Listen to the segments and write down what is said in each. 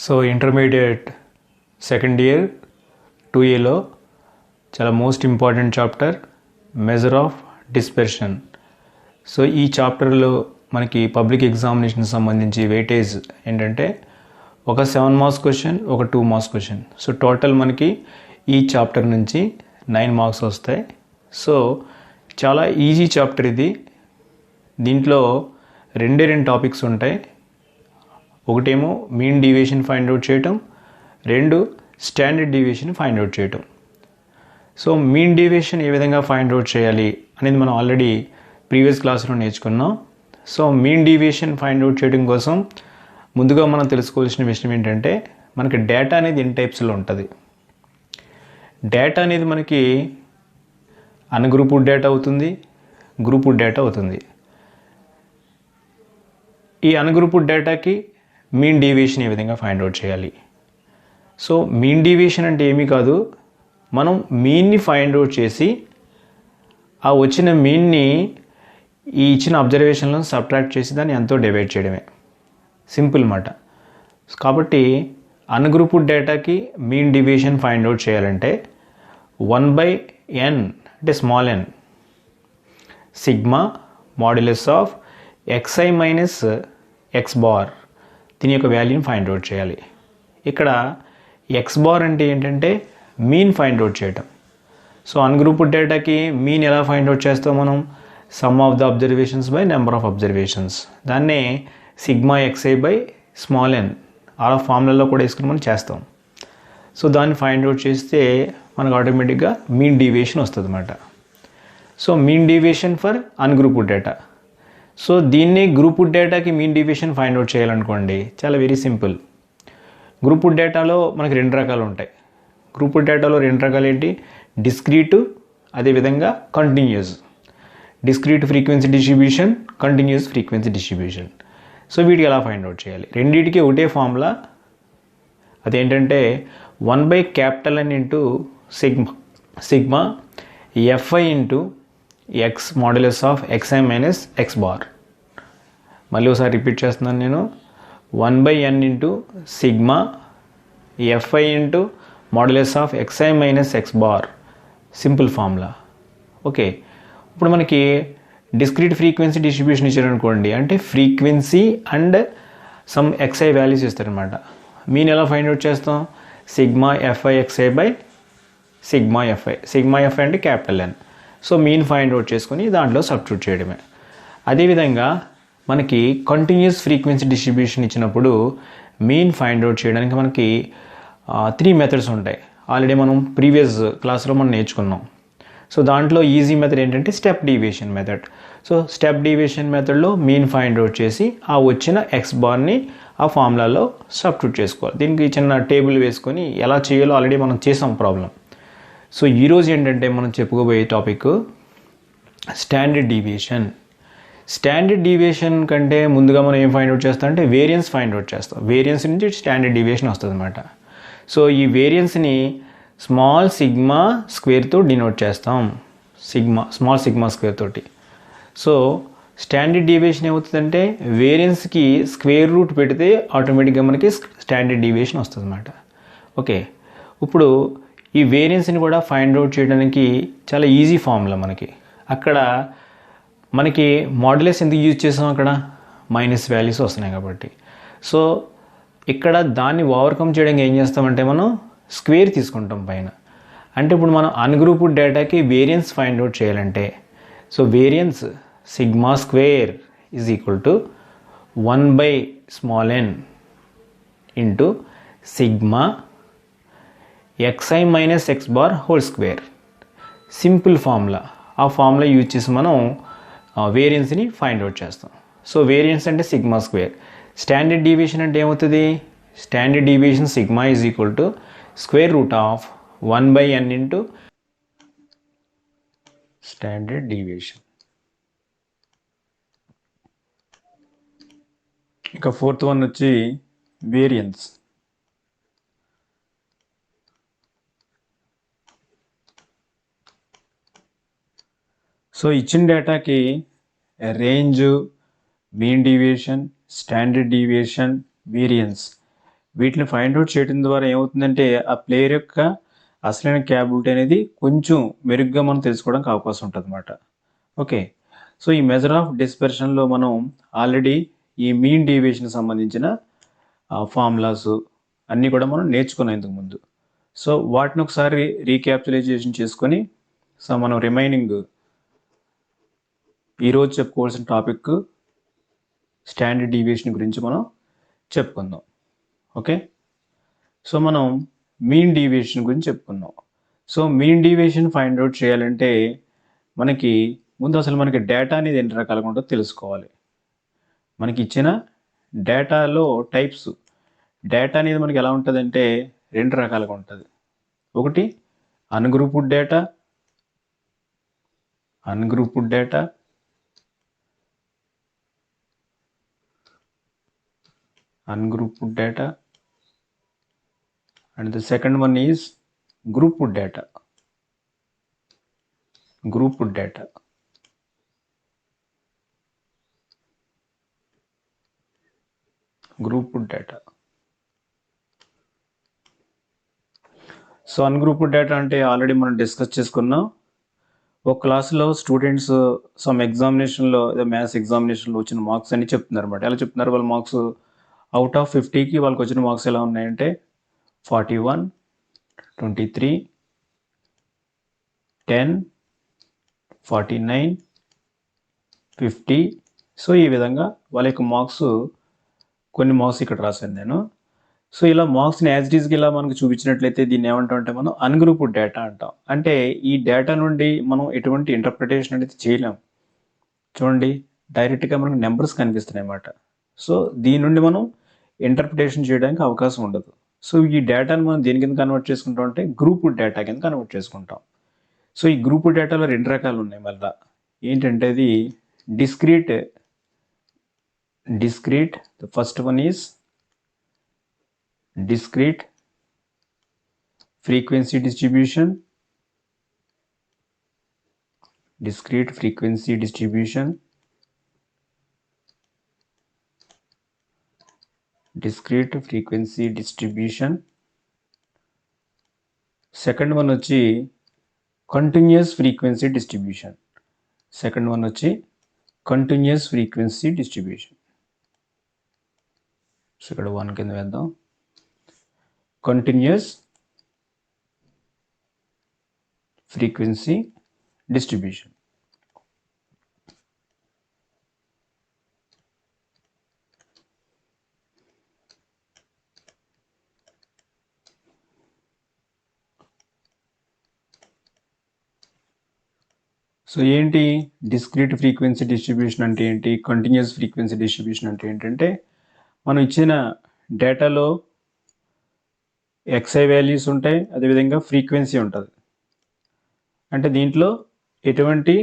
So intermediate second year 2Aలో చాలా most important chapter measure of dispersion. So ఈ చాప్టర్లో మనకి పబ్లిక్ ఎగ్జామినేషన్ సంబంధించి వెయిటేజ్ ఏంటంటే ఒక 7 మార్క్స్ క్వశ్చన్, ఒక 2 మార్క్స్ క్వశ్చన్. సో టోటల్ మనకి ఈ చాప్టర్ నుంచి 9 మార్క్స్ వస్తాయి. సో చాలా ఈజీ చాప్టర్ ఇది. దీంట్లో రెండు టాపిక్స్ ఉంటాయి. ఒకటేమో మీన్ డీవియేషన్ ఫైండ్ అవుట్ చేయటం, రెండు స్టాండర్డ్ డీవియేషన్ ఫైండ్ అవుట్ చేయటం. సో మీన్ డీవియేషన్ ఏ విధంగా ఫైండ్ అవుట్ చేయాలి అనేది మనం ఆల్రెడీ ప్రీవియస్ క్లాస్లో నేర్చుకున్నాం. So mean deviation find out చేయడం కోసం ముందుగా మనం తెలుసుకోవాల్సిన విషయం ఏంటంటే మనకి డేటా అనేది ఎన్ని టైప్స్లో ఉంటుంది. డేటా అనేది మనకి అన్గ్రూప్డ్ డేటా అవుతుంది, గ్రూప్డ్ డేటా అవుతుంది. ఈ అన్గ్రూప్డ్ డేటాకి మీన్ డీవియేషన్ ఏ విధంగా ఫైండ్ అవుట్ చేయాలి. సో మీన్ డీవియేషన్ అంటే ఏమీ కాదు, మనం మీన్ని ఫైండ్ అవుట్ చేసి ఆ వచ్చిన మీన్ని ఈ ఇచ్చిన అబ్జర్వేషన్లను సబ్ట్రాక్ట్ చేసి దాన్ని ఎంతో డివైడ్ చేయడమే. సింపుల్ మాట. కాబట్టి అన్గ్రూప్డ్ డేటాకి మీన్ డీవియేషన్ ఫైండ్ అవుట్ చేయాలంటే 1/n అంటే small n sigma modulus of xi minus x bar దీని యొక్క వాల్యూని ఫైండ్ అవుట్ చేయాలి. ఇక్కడ x బార్ అంటే ఏంటంటే మీన్ ఫైండ్ అవుట్ చేయటం. సో అన్గ్రూప్డ్ డేటాకి మీన్ ఎలా ఫైండ్ అవుట్ చేస్తాం మనం? Sum of the observations by number of observations. దాన్నే sigma xi by small n అలా ఫార్ములాలో కూడా వేసుకుని మనం చేస్తాం. సో దాన్ని ఫైండ్ అవుట్ చేస్తే మనకు ఆటోమేటిక్గా మీన్ డీవియేషన్ వస్తుంది అన్నమాట. So mean deviation for ungrouped data. So దీన్ని గ్రూప్డ్ డేటాకి మీన్ డీవియేషన్ ఫైండ్ అవుట్ చేయాలనుకోండి, చాలా వెరీ సింపుల్. గ్రూప్డ్ డేటాలో మనకి రెండు రకాలు ఉంటాయి. గ్రూప్డ్ డేటాలో రెండు రకాలు ఏంటి? డిస్క్రీట్, అదేవిధంగా continuous. Discrete frequency distribution, continuous frequency distribution. So వీటికి ఎలా ఫైండ్ అవుట్ చేయాలి? రెండింటికి ఒకటే ఫార్ములా. అదేంటంటే 1/N into sigma fi into x modulus of xi minus x bar. మళ్ళీ ఒకసారి రిపీట్ చేస్తున్నాను నేను. 1/n into sigma fi into modulus of xi minus x bar. Simple formula. Okay, ఇప్పుడు మనకి డిస్క్రీట్ ఫ్రీక్వెన్సీ డిస్ట్రిబ్యూషన్ ఇచ్చారనుకోండి, అంటే frequency and some xi values ఇస్తారనమాట. Mean ఎలా ఫైండ్ అవుట్ చేస్తాం? Sigma fi xi by sigma fi. Sigma fi అంటే capital N. So mean find out చేసుకొని దాంట్లో సబ్స్టిట్యూట్ చేయడమే. అదేవిధంగా మనకి కంటిన్యూస్ ఫ్రీక్వెన్సీ డిస్ట్రిబ్యూషన్ ఇచ్చినప్పుడు మీన్ ఫైండ్ అవుట్ చేయడానికి మనకి 3 మెథడ్స్ ఉంటాయి. ఆల్రెడీ మనం ప్రీవియస్ క్లాస్లో మనం నేర్చుకున్నాం. సో దాంట్లో ఈజీ మెథడ్ ఏంటంటే step deviation method. So step deviation మెథడ్లో మీన్ ఫైండ్ అవుట్ చేసి ఆ వచ్చిన x బార్ని ఆ ఫార్ములాలో సబ్స్టిట్యూట్ చేసుకోవాలి. దీనికి చిన్న టేబుల్ వేసుకొని ఎలా చేయాలో ఆల్రెడీ మనం చేసాం ప్రాబ్లం. సో ఈరోజు ఏంటంటే మనం చెప్పుకోబోయే topic standard deviation. Standard deviation కంటే ముందుగా మనం ఏం ఫైండ్ అవుట్ చేస్తాం అంటే వేరియన్స్ ఫైండ్ అవుట్ చేస్తాం. వేరియన్స్ నుంచి స్టాండర్డ్ డీవియేషన్ వస్తుంది అనమాట. సో ఈ వేరియన్స్ని స్మాల్ సిగ్మా స్క్వేర్తో డినోట్ చేస్తాం. స్మాల్ సిగ్మా స్క్వేర్ తోటి. సో స్టాండర్డ్ డీవియేషన్ ఏమవుతుందంటే వేరియన్స్కి స్క్వేర్ రూట్ పెడితే ఆటోమేటిక్గా మనకి స్టాండర్డ్ డీవియేషన్ వస్తుంది అనమాట. ఓకే, ఇప్పుడు ఈ వేరియన్స్ని కూడా ఫైండ్ అవుట్ చేయడానికి చాలా ఈజీ ఫార్ములా మనకి. అక్కడ మనకి మాడ్యులస్ ఎందుకు యూజ్ చేసాం? అక్కడ మైనస్ వాల్యూస్ వస్తున్నాయి కాబట్టి. సో ఇక్కడ దాన్ని ఓవర్కమ్ చేయడానికి ఏం చేస్తామంటే మనం స్క్వేర్ తీసుకుంటాం పైన. అంటే ఇప్పుడు మనం అన్గ్రూప్డ్ డేటాకి వేరియన్స్ ఫైండ్ అవుట్ చేయాలంటే so variance sigma square is equal to 1/n into sigma xi minus x bar whole square. Simple formula. ఆ ఫార్ములా యూజ్ చేసి మనం వేరియన్స్ని ఫైండ్ అవుట్ చేస్తాం. సో వేరియన్స్ అంటే సిగ్మా స్క్వేర్. స్టాండర్డ్ డీవియేషన్ అంటే ఏమవుతుంది? Standard deviation sigma is equal to square root of 1/n into standard deviation. ఇక fourth one వచ్చి variance. So ఇచ్చిన డేటాకి range, mean deviation, standard deviation, variance వీటిని find out చేయడం ద్వారా ఏమవుతుందంటే ఆ ప్లేయర్ యొక్క అసలైన క్యాపబిలిటీ అనేది కొంచెం మెరుగ్గా మనం తెలుసుకోవడానికి అవకాశం ఉంటుంది అన్నమాట. ఓకే. సో ఈ మెజర్ ఆఫ్ డిస్పర్షన్లో మనం ఆల్రెడీ ఈ మీన్ డీవియేషన్ సంబంధించిన ఫార్ములాస్ అన్నీ కూడా మనం నేర్చుకున్నాం ఇంతకుముందు. సో వాటిని ఒకసారి రీక్యాప్చులైజేషన్ చేసుకొని సో మనం రిమైనింగ్ ఈరోజు చెప్పుకోవాల్సిన టాపిక్ స్టాండర్డ్ డీవియేషన్ గురించి మనం చెప్పుకుందాం. ఓకే. సో మనం మీన్ డీవియేషన్ గురించి చెప్పుకుందాం. So mean deviation find out చేయాలంటే మనకి ముందు అసలు మనకి డేటా అనేది ఎన్ని రకాలుగా ఉంటుందో తెలుసుకోవాలి. మనకి ఇచ్చిన డేటాలో టైప్స్ డేటా అనేది మనకి ఎలా ఉంటుందంటే రెండు రకాలుగా ఉంటుంది. ఒకటి ungrouped data, ungrouped data, ungrouped data, and the second one is grouped data. Grouped data. Grouped data. So ungrouped data అంటే ఆల్రెడీ మనం డిస్కస్ చేసుకున్నాం. ఒక క్లాస్లో స్టూడెంట్స్ సమ్ ఎగ్జామినేషన్లో మ్యాథ్స్ ఎగ్జామినేషన్లో వచ్చిన మార్క్స్ అని చెప్తున్నారు అనమాట. ఎలా చెప్తున్నారు? వాళ్ళ మార్క్స్ అవుట్ ఆఫ్ 50కి వాళ్ళకి వచ్చిన మార్క్స్ ఎలా ఉన్నాయంటే 41, 23, 10, 49, 50. సో ఈ విధంగా వాళ్ళ యొక్క మార్క్స్ కొన్ని మార్క్స్ ఇక్కడ రాశాను నేను. సో ఇలా మార్క్స్ని యాజ్ ఇట్ ఈస్గా ఇలా మనకు చూపించినట్లయితే దీన్ని ఏమంటాం అంటే మనం అన్గ్రూప్డ్ డేటా అంటాం. అంటే ఈ డేటా నుండి మనం ఎటువంటి ఇంటర్ప్రిటేషన్ అనేది చేయలేం. చూడండి, డైరెక్ట్గా మనకు నెంబర్స్ కనిపిస్తున్నాయి అన్నమాట. సో దీని నుండి మనం ఇంటర్ప్రిటేషన్ చేయడానికి అవకాశం ఉండదు. సో ఈ డేటాను మనం దేని కింద కన్వర్ట్ చేసుకుంటాం అంటే గ్రూప్డ్ డేటా కింద కన్వర్ట్ చేసుకుంటాం. సో ఈ గ్రూప్డ్ డేటాలో రెండు రకాలు ఉన్నాయి. మళ్ళీ ఏంటంటే అది discrete. The first one is discrete frequency distribution. Discrete frequency distribution. Discrete frequency distribution. Second one వచ్చి continuous frequency distribution. Second one వచ్చి continuous frequency distribution. సో ఇక్కడ 1 కింద వేద్దాం. continuous frequency distribution. సో ఏంటి డిస్క్రీట్ ఫ్రీక్వెన్సీ డిస్ట్రిబ్యూషన్ అంటే ఏంటి, continuous frequency distribution అంటే ఏంటంటే మనం ఇచ్చిన డేటాలో ఎక్స్ఐ వాల్యూస్ ఉంటాయి, అదేవిధంగా ఫ్రీక్వెన్సీ ఉంటుంది. అంటే దీంట్లో ఎటువంటి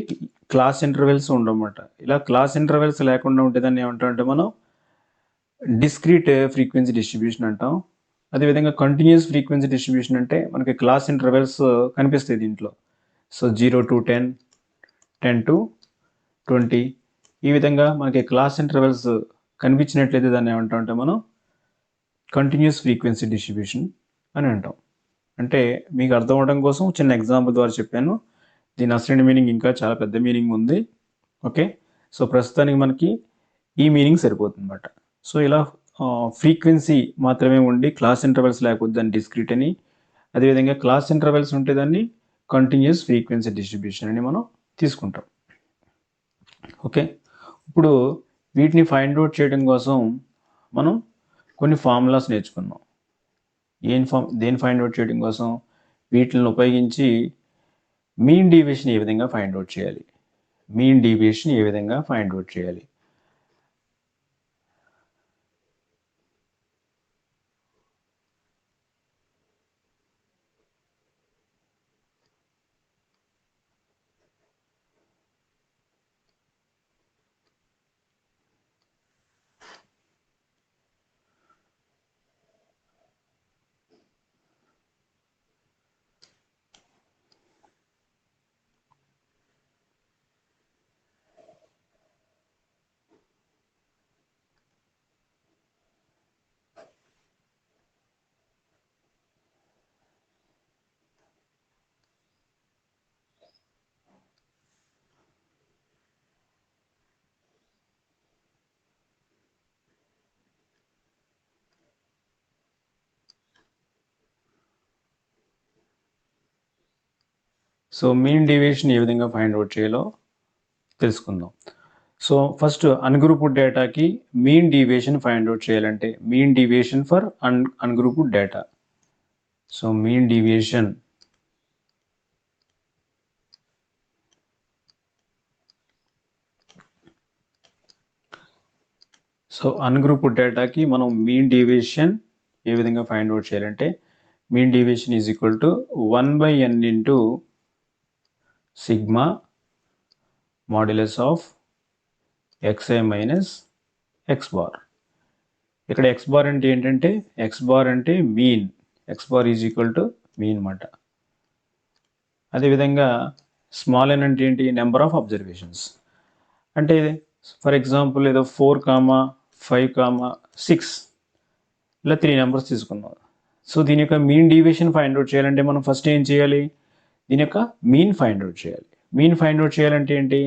క్లాస్ ఇంటర్వెల్స్ ఉండవన్నమాట. ఇలా క్లాస్ ఇంటర్వెల్స్ లేకుండా ఉంటేదాన్ని ఏమంటామంటే మనం డిస్క్రీట్ ఫ్రీక్వెన్సీ డిస్ట్రిబ్యూషన్ అంటాం. అదేవిధంగా కంటిన్యూస్ ఫ్రీక్వెన్సీ డిస్ట్రిబ్యూషన్ అంటే మనకి క్లాస్ ఇంటర్వెల్స్ కనిపిస్తాయి దీంట్లో. సో 0 to 10, 10 to 20 ఈ విధంగా మనకి క్లాస్ ఇంటర్వెల్స్ కనిపించినట్లయితే దాన్ని ఏమంటామంటే మనం కంటిన్యూస్ ఫ్రీక్వెన్సీ డిస్ట్రిబ్యూషన్ అని అంటాం. అంటే మీకు అర్థం అవడం కోసం చిన్న ఎగ్జాంపుల్ ద్వారా చెప్పాను. దీని అసలైన మీనింగ్ ఇంకా చాలా పెద్ద మీనింగ్ ఉంది. ఓకే. సో ప్రస్తుతానికి మనకి ఈ మీనింగ్ సరిపోతుంది అన్నమాట. సో ఇలా ఫ్రీక్వెన్సీ మాత్రమే ఉండి క్లాస్ ఇంటర్వెల్స్ లేకపోతే దాన్ని డిస్క్రీట్ అని, అదేవిధంగా క్లాస్ ఇంటర్వెల్స్ ఉంటే దాన్ని కంటిన్యూస్ ఫ్రీక్వెన్సీ డిస్ట్రిబ్యూషన్ అని మనం తీసుకుంటాం. ఓకే. ఇప్పుడు వీటిని ఫైండ్ అవుట్ చేయడం కోసం మనం కొన్ని ఫార్ములాస్ నేర్చుకున్నాం. దేని ఫైండ్ అవుట్ చేయడం కోసం? వీటిని ఉపయోగించి మీన్ డీవియేషన్ ఏ విధంగా ఫైండ్ అవుట్ చేయాలి, మీన్ డీవియేషన్ ఏ విధంగా ఫైండ్ అవుట్ చేయాలి. సో మీన్ డీవియేషన్ ఏ విధంగా ఫైండ్ అవుట్ చేయాలో తెలుసుకుందాం. సో ఫస్ట్ అన్గ్రూప్డ్ డేటాకి మీన్ డీవియేషన్ ఫైండ్ అవుట్ చేయాలంటే mean deviation for ungrouped data. So mean deviation so ungrouped డేటాకి మనం మీన్ డీవియేషన్ ఏ విధంగా ఫైండ్ అవుట్ చేయాలంటే mean deviation is equal to 1/n into sigma modulus of xi minus x bar. ఇక్కడ x bar అంటే ఏంటంటే x bar అంటే mean, x bar is equal to mean అన్నమాట. అదేవిధంగా స్మాల్ n అంటే ఏంటి, నెంబర్ ఆఫ్ అబ్జర్వేషన్స్. అంటే ఫర్ ఎగ్జాంపుల్ ఏదో 4,5,6 ఇలా 3 నెంబర్స్ తీసుకున్నాం. సో దీని యొక్క మీన్ డీవియేషన్ ఫైండ్ అవుట్ చేయాలంటే మనం ఫస్ట్ ఏం చేయాలి, దీని యొక్క మీన్ ఫైండ్ అవుట్ చేయాలి. మీన్ ఫైండ్ అవుట్ చేయాలంటే ఏంటి,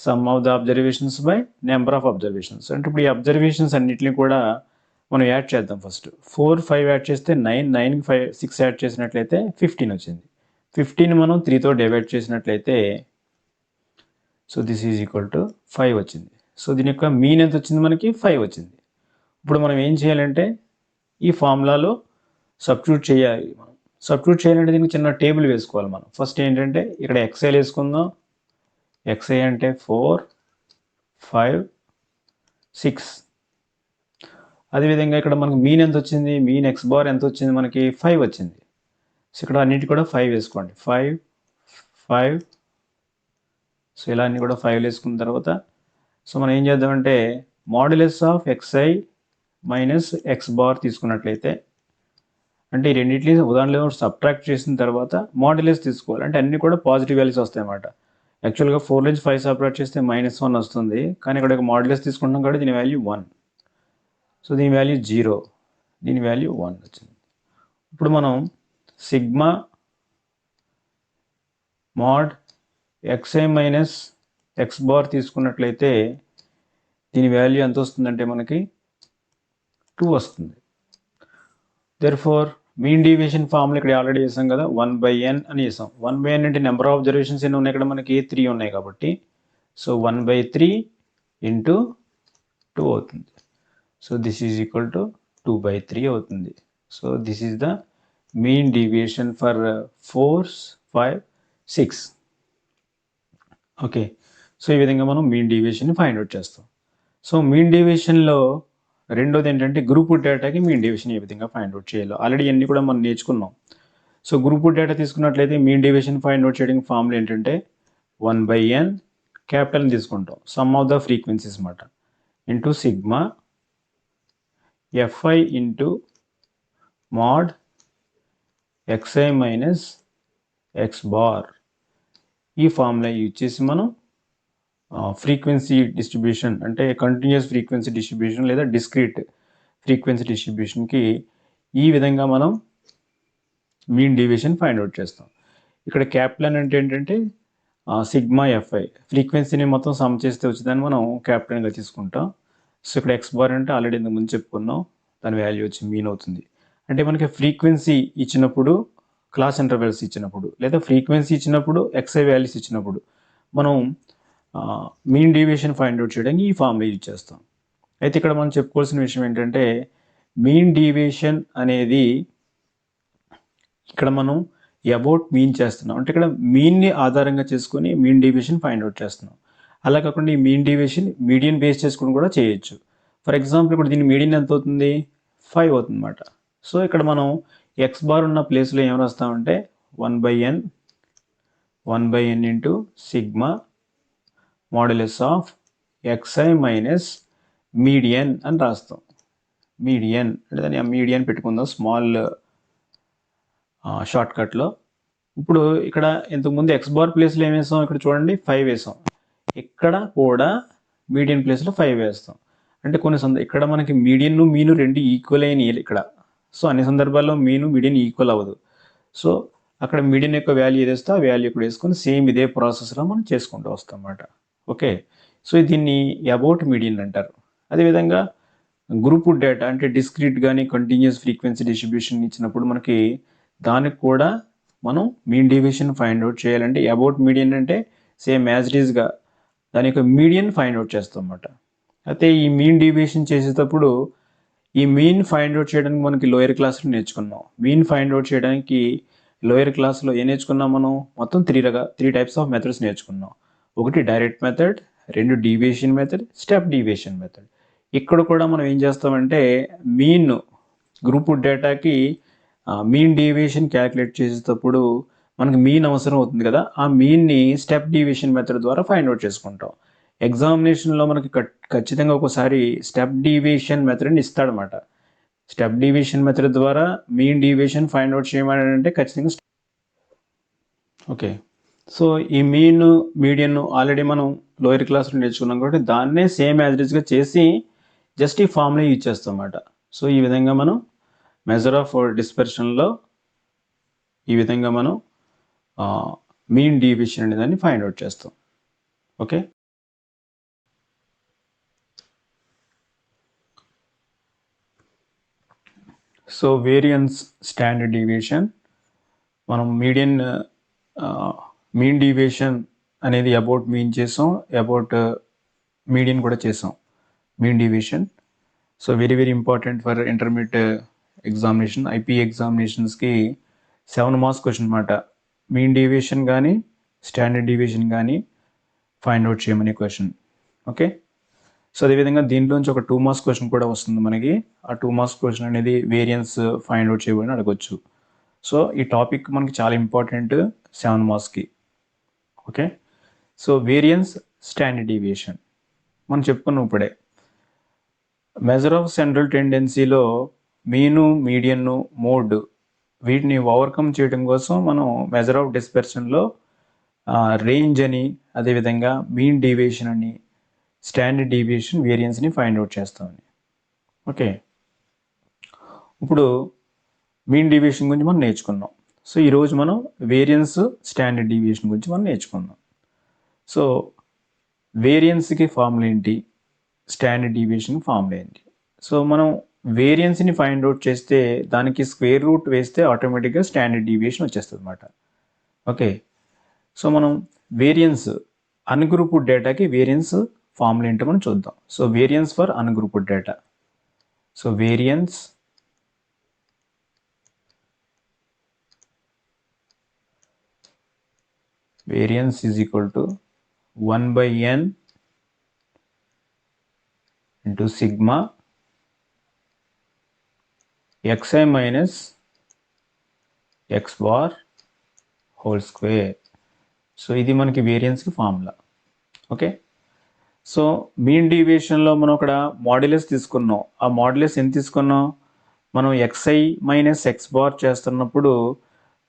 some of the observations by number of observations. అంటే ఇప్పుడు ఈ అబ్జర్వేషన్స్ అన్నిటిని కూడా మనం యాడ్ చేద్దాం. ఫస్ట్ 4, 5 యాడ్ చేస్తే 9, 9కి 5, 6 యాడ్ చేసినట్లయితే 15 వచ్చింది. 15 మనం 3తో డివైడ్ చేసినట్లయితే so this is equal to 5 వచ్చింది. సో దీని యొక్క మీన్ ఎంత వచ్చింది, మనకి 5 వచ్చింది. ఇప్పుడు మనం ఏం చేయాలంటే ఈ ఫార్ములాలో సబ్స్టిట్యూట్ చేయాలి. మనం సబ్స్టిట్యూట్ చేయాలంటే దీనికి చిన్న టేబుల్ వేసుకోవాలి. మనం ఫస్ట్ ఏంటంటే ఇక్కడ xi వేసుకుందాం. xi అంటే 4, 5, 6. అదేవిధంగా ఇక్కడ మనకు మీన్ ఎంత వచ్చింది, మీన్ x బార్ ఎంత వచ్చింది, మనకి 5 వచ్చింది. సో ఇక్కడ అన్నిటి కూడా 5 వేసుకోండి. 5, 5. సో ఇలా అన్ని కూడా 5 వేసుకున్న తర్వాత సో మనం ఏం చేద్దామంటే modulus of xi minus x bar తీసుకున్నట్లయితే, అంటే ఈ రెండింటిని ఉదాహరణలో సబ్ట్రాక్ట్ చేసిన తర్వాత మాడ్యులస్ తీసుకోవాలి. అంటే అన్ని కూడా పాజిటివ్ వాల్యూస్ వస్తాయి అన్నమాట. యాక్చువల్గా 4 నుంచి 5 సబ్ట్రాక్ట్ చేస్తే -1 వస్తుంది, కానీ ఇక్కడ ఒక మాడ్యులస్ తీసుకుంటాం కాబట్టి దీని వాల్యూ 1. సో దీని వాల్యూ 0, దీని వాల్యూ 1 వచ్చింది. ఇప్పుడు మనం sigma mod xi minus x bar తీసుకున్నట్లయితే దీని వాల్యూ ఎంత వస్తుందంటే మనకి 2 వస్తుంది. దెర్ఫోర్ మీన్ డీవియేషన్ ఫార్ములా ఇక్కడ ఆల్రెడీ చేసాం కదా, 1/n అని చేసాం. 1/n అంటే నెంబర్ ఆఫ్ అబ్జర్వేషన్స్ ఎన్ని ఉన్నాయి, ఇక్కడ మనకి 3 ఉన్నాయి కాబట్టి సో 1/3 ఇంటూ 2 అవుతుంది. So this is equal to 2/3 అవుతుంది. So this is the mean deviation for 4, 5, 6. Okay, so ఈ విధంగా మనం మీన్ డీవియేషన్ని ఫైండ్ అవుట్ చేస్తాం. సో మీన్ డీవియేషన్లో రెండోది ఏంటంటే గ్రూప్ డేటాకి మీన్ డీవియేషన్ ఏ విధంగా ఫైండ్ అవుట్ చేయాలో ఆల్రెడీ అన్ని కూడా మనం నేర్చుకున్నాం. సో గ్రూప్ డేటా తీసుకున్నట్లయితే మీన్ డీవియేషన్ ఫైండ్ అవుట్ చేయడానికి ఫార్ములా ఏంటంటే 1/n క్యాపిటల్ని తీసుకుంటాం, సమ్ ఆఫ్ ద ఫ్రీక్వెన్సీస్ అన్నమాట, into sigma fi into mod xi minus x bar. ఈ ఫార్ములా యూజ్ చేసి మనం ఫ్రీక్వెన్సీ డిస్ట్రిబ్యూషన్ అంటే కంటిన్యూస్ ఫ్రీక్వెన్సీ డిస్ట్రిబ్యూషన్ లేదా డిస్క్రీట్ ఫ్రీక్వెన్సీ డిస్ట్రిబ్యూషన్కి ఈ విధంగా మనం మీన్ డీవియేషన్ ఫైండ్ అవుట్ చేస్తాం. ఇక్కడ క్యాపిటల్ అంటే ఏంటంటే సిగ్మా fi, ఫ్రీక్వెన్సీని మొత్తం సమ్ చేస్తే వచ్చేదాన్ని మనం క్యాపిటల్గా తీసుకుంటాం. సో ఇక్కడ x బార్ అంటే ఆల్రెడీ ఇంతకు ముందు చెప్పుకున్నాం, దాని వాల్యూ వచ్చి మీన్ అవుతుంది. అంటే మనకి ఫ్రీక్వెన్సీ ఇచ్చినప్పుడు, క్లాస్ ఇంటర్వెల్స్ ఇచ్చినప్పుడు, లేదా ఫ్రీక్వెన్సీ ఇచ్చినప్పుడు, xi వాల్యూస్ ఇచ్చినప్పుడు మనం మీన్ డీవియేషన్ ఫైండ్ అవుట్ చేయడానికి ఈ ఫార్ములా యూజ్ చేస్తాం. అయితే ఇక్కడ మనం చెప్పుకోవాల్సిన విషయం ఏంటంటే మీన్ డీవియేషన్ అనేది ఇక్కడ మనం అబౌట్ మీన్ చేస్తున్నాం. అంటే ఇక్కడ మీన్ని ఆధారంగా చేసుకొని మీన్ డీవియేషన్ ఫైండ్ అవుట్ చేస్తున్నాం. అలా కాకుండా ఈ మీన్ డీవియేషన్ మీడియన్ బేస్ చేసుకుని కూడా చేయొచ్చు. ఫర్ ఎగ్జాంపుల్ ఇప్పుడు దీని మీడియన్ ఎంత అవుతుంది, 5 అవుతుంది అన్నమాట. సో ఇక్కడ మనం x బార్ ఉన్న ప్లేస్లో ఏం రాస్తామంటే 1/n into sigma modulus of xi minus median అని రాస్తాం. మీడియన్ అంటే దాన్ని మీడియన్ పెట్టుకుందాం స్మాల్ షార్ట్కట్లో. ఇప్పుడు ఇక్కడ ఇంతకుముందు x బార్ ప్లేస్లో ఏం వేసాం, ఇక్కడ చూడండి 5 వేసాం. ఇక్కడ కూడా మీడియన్ ప్లేస్లో 5 వేస్తాం. అంటే కొన్ని ఇక్కడ మనకి మీడియన్ మీను రెండు ఈక్వల్ అయినాయి ఇక్కడ. సో అన్ని సందర్భాల్లో మీను మీడియన్ ఈక్వల్ అవ్వదు. సో అక్కడ మీడియన్ యొక్క వాల్యూ ఏదేస్తే ఆ వాల్యూ ఇక్కడ వేసుకొని సేమ్ ఇదే ప్రాసెస్లో మనం చేసుకుంటూ వస్తాం అన్నమాట. ఓకే, సో దీన్ని అబౌట్ మీడియన్ అంటారు. అదేవిధంగా గ్రూప్ డేటా అంటే డిస్క్రీట్ కానీ కంటిన్యూస్ ఫ్రీక్వెన్సీ డిస్ట్రిబ్యూషన్ ఇచ్చినప్పుడు మనకి దానికి కూడా మనం మీన్ డీవియేషన్ ఫైండ్ అవుట్ చేయాలంటే అబౌట్ మీడియన్ అంటే సేమ్ యాజ్ ఇట్ ఈస్గా దాని యొక్క మీడియన్ ఫైండ్ అవుట్ చేస్తాం అన్నమాట. అయితే ఈ మీన్ డీవియేషన్ చేసేటప్పుడు ఈ మీన్ ఫైండ్ అవుట్ చేయడానికి మనకి లోయర్ క్లాస్లో నేర్చుకున్నాం. మీన్ ఫైండ్ అవుట్ చేయడానికి లోయర్ క్లాస్లో ఏం నేర్చుకున్నాం మనం? మొత్తం త్రీ టైప్స్ ఆఫ్ మెథడ్స్ నేర్చుకున్నాం. ఒకటి డైరెక్ట్ మెథడ్, రెండు deviation method, step deviation method. ఇక్కడ కూడా మనం ఏం చేస్తామంటే మీన్ గ్రూప్ డేటాకి మీన్ డీవియేషన్ క్యాలిక్యులేట్ చేసేటప్పుడు మనకి మీన్ అవసరం అవుతుంది కదా, ఆ మీన్ని స్టెప్ డీవియేషన్ మెథడ్ ద్వారా ఫైండ్ అవుట్ చేసుకుంటాం. ఎగ్జామినేషన్లో మనకి ఖచ్చితంగా ఒకసారి స్టెప్ డీవియేషన్ మెథడ్ని ఇస్తాడనమాట. స్టెప్ డీవియేషన్ మెథడ్ ద్వారా మీన్ డీవియేషన్ ఫైండ్ అవుట్ చేయమని అంటే ఖచ్చితంగా ఓకే. సో ఈ మీన్ మీడియన్ ఆల్రెడీ మనం లోయర్ క్లాస్లో నేర్చుకున్నాం కాబట్టి దాన్నే సేమ్ యాజ్ ఇట్ ఈస్గా చేసి జస్ట్ ఈ ఫార్ములా యూజ్ చేస్తాం అన్నమాట. సో ఈ విధంగా మనం మెజర్ ఆఫ్ డిస్పర్షన్లో ఈ విధంగా మనం మీన్ డీవియేషన్ అనే దాన్ని ఫైండ్ అవుట్ చేస్తాం. Okay. So variance standard deviation మనం మీన్ డీవియేషన్ అనేది అబౌట్ మీన్ చేసాం, అబౌట్ మీడియన్ కూడా చేసాం. Mean deviation so very important for intermediate examination. IP ఎగ్జామినేషన్స్కి 7 మార్క్స్ క్వశ్చన్ అనమాట. మీన్ డీవియేషన్ కానీ స్టాండర్డ్ డీవియేషన్ కానీ ఫైండ్ అవుట్ చేయమని క్వశ్చన్. ఓకే. సో అదేవిధంగా దీంట్లోంచి ఒక 2 మార్క్స్ క్వశ్చన్ కూడా వస్తుంది మనకి. ఆ 2 మార్క్స్ క్వశ్చన్ అనేది వేరియన్స్ ఫైండ్ అవుట్ చేయమని అడగొచ్చు. సో ఈ టాపిక్ మనకి చాలా ఇంపార్టెంట్ 7 మార్క్స్కి. Okay. So variance standard deviation మనం చెప్పుకున్నాం ఇప్పుడే. మెజర్ ఆఫ్ సెంట్రల్ టెండెన్సీలో మీను, మీడియన్, మోడ్ వీటిని ఓవర్కమ్ చేయడం కోసం మనం మెజర్ ఆఫ్ డిస్పర్షన్లో రేంజ్ అని, అదేవిధంగా మీన్ డీవియేషన్ అని, స్టాండర్డ్ డీవియేషన్, వేరియన్స్ని ఫైండ్ అవుట్ చేస్తామని. ఓకే. ఇప్పుడు మీన్ డీవియేషన్ గురించి మనం నేర్చుకున్నాం. సో ఈరోజు మనం వేరియన్స్ స్టాండర్డ్ డీవియేషన్ గురించి మనం నేర్చుకుందాం. సో వేరియన్స్కి ఫార్ములా ఏంటి, స్టాండర్డ్ డీవియేషన్ ఫార్ములా ఏంటి? సో మనం వేరియన్స్ని ఫైండ్ అవుట్ చేస్తే దానికి స్క్వేర్ రూట్ వేస్తే ఆటోమేటిక్గా స్టాండర్డ్ డీవియేషన్ వచ్చేస్తుంది అనమాట. ఓకే. సో మనం వేరియన్స్ అన్గ్రూప్డ్ డేటాకి వేరియన్స్ ఫార్ములా ఏంటో మనం చూద్దాం. So variance for ungrouped data. So variance is equal to 1 by n into sigma xi minus x bar whole square. So ఇది మనకి వేరియన్స్కి ఫార్ములా. ఓకే. సో మీన్ డీవియేషన్లో మనం అక్కడ modulus తీసుకున్నాం. ఆ మాడ్యులస్ ఎంత తీసుకున్నాం? మనం xi మైనస్ ఎక్స్ బార్ చేస్తున్నప్పుడు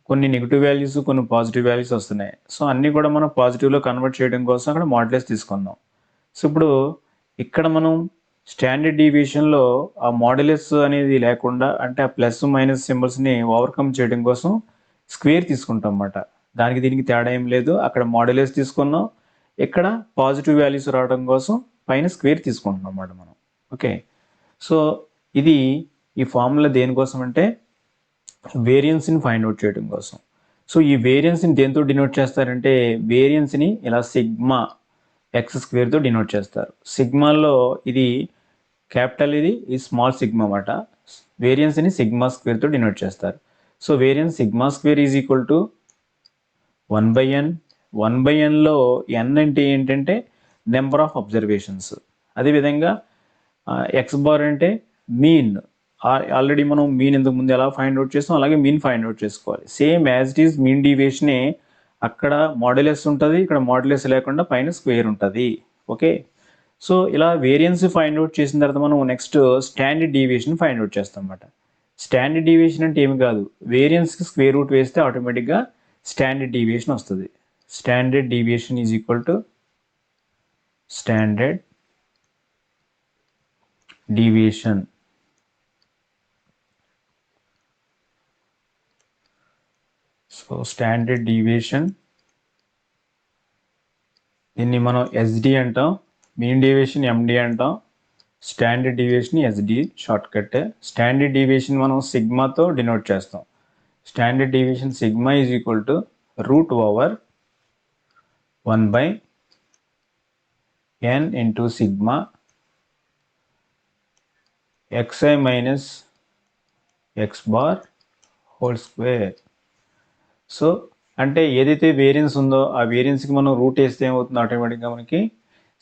కొన్ని నెగిటివ్ వాల్యూస్, కొన్ని పాజిటివ్ వాల్యూస్ వస్తున్నాయి. సో అన్నీ కూడా మనం పాజిటివ్లో కన్వర్ట్ చేయడం కోసం అక్కడ మాడ్యులస్ తీసుకున్నాం. సో ఇప్పుడు ఇక్కడ మనం స్టాండర్డ్ డీవియేషన్లో ఆ మాడ్యులస్ అనేది లేకుండా, అంటే ఆ ప్లస్ మైనస్ సింబల్స్ని ఓవర్కమ్ చేయడం కోసం స్క్వేర్ తీసుకుంటాం అన్నమాట. దానికి దీనికి తేడా ఏం లేదు. అక్కడ మాడ్యులస్ తీసుకున్నాం, ఇక్కడ పాజిటివ్ వాల్యూస్ రావడం కోసం పైన స్క్వేర్ తీసుకుంటున్నాం అన్నమాట మనం. ఓకే. సో ఇది ఈ ఫార్ములా దేనికోసం అంటే వేరియన్స్ని ఫైండ్ అవుట్ చేయడం కోసం. సో ఈ వేరియన్స్ని దేంతో డినోట్ చేస్తారంటే వేరియన్స్ని ఇలా సిగ్మా ఎక్స్ స్క్వేర్తో డినోట్ చేస్తారు. సిగ్మాలో ఇది క్యాపిటల్, ఇది స్మాల్ సిగ్మా అన్నమాట. వేరియన్స్ని సిగ్మా స్క్వేర్తో డినోట్ చేస్తారు. So variance sigma square is equal to 1 by n. 1 by nలో n అంటే ఏంటంటే నెంబర్ ఆఫ్ అబ్జర్వేషన్స్. అదేవిధంగా ఎక్స్ బార్ అంటే మీన్. ఆల్రెడీ మనం మీన్ ఇంతకు ముందు ఎలా ఫైండ్ అవుట్ చేస్తాం అలాగే మీన్ ఫైండ్ అవుట్ చేసుకోవాలి. Same as it is mean డీవియేషనే అక్కడ మాడ్యులస్ ఉంటుంది, ఇక్కడ మాడ్యులస్ లేకుండా పైన స్క్వేర్ ఉంటుంది. ఓకే. సో ఇలా వేరియన్స్ ఫైండ్ అవుట్ చేసిన తర్వాత మనం next standard deviation find out చేస్తాం అన్నమాట. స్టాండర్డ్ డీవియేషన్ అంటే ఏమి కాదు, వేరియన్స్కి స్క్వేర్ రూట్ వేస్తే ఆటోమేటిక్గా స్టాండర్డ్ డీవియేషన్ వస్తుంది. Standard deviation is equal to standard deviation. So standard deviation దీన్ని మనం ఎస్డి అంటాం, మీన్ డీవియేషన్ ఎండి అంటాం, standard deviation SD short cut. Standard deviation మనం సిగ్మాతో డినోట్ చేస్తాం. Standard deviation sigma is equal to root over 1/n into sigma xi minus x bar whole square. So అంటే ఏదైతే variance ఉందో ఆ వేరియన్స్కి మనం రూట్ వేస్తే ఏమవుతుంది, ఆటోమేటిక్గా మనకి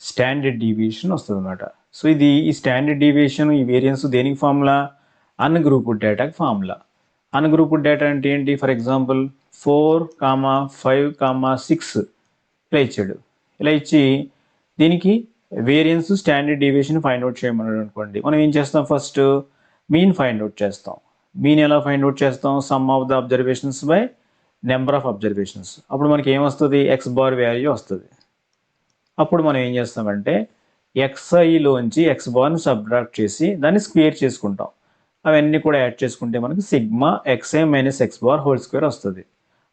స్టాండర్డ్ డీవియేషన్ వస్తుంది అనమాట. సో ఇది ఈ స్టాండర్డ్ డీవియేషన్ ఈ వేరియన్స్ దేనికి ఫార్ములా, అన్గ్రూప్డ్ డేటాకి ఫార్ములా. అన్గ్రూప్డ్ డేటా అంటే ఏంటి, ఫర్ ఎగ్జాంపుల్ 4,5,6 ఇలా ఇచ్చాడు. ఇలా ఇచ్చి దీనికి variance standard deviation find out చేయమన్నాడు అనుకోండి. మనం ఏం చేస్తాం, ఫస్ట్ మీన్ ఫైండ్ అవుట్ చేస్తాం. మీన్ ఎలా ఫైండ్ అవుట్ చేస్తాం, some of the observations by number of observations. అప్పుడు మనకి ఏమొస్తుంది, ఎక్స్ బార్ వాల్యూ వస్తుంది. అప్పుడు మనం ఏం చేస్తామంటే ఎక్స్ఐలోంచి ఎక్స్ బార్ని సబ్ట్రాక్ట్ చేసి దాన్ని స్క్వేర్ చేసుకుంటాం. అవన్నీ కూడా యాడ్ చేసుకుంటే మనకి sigma x i minus x bar whole square వస్తుంది.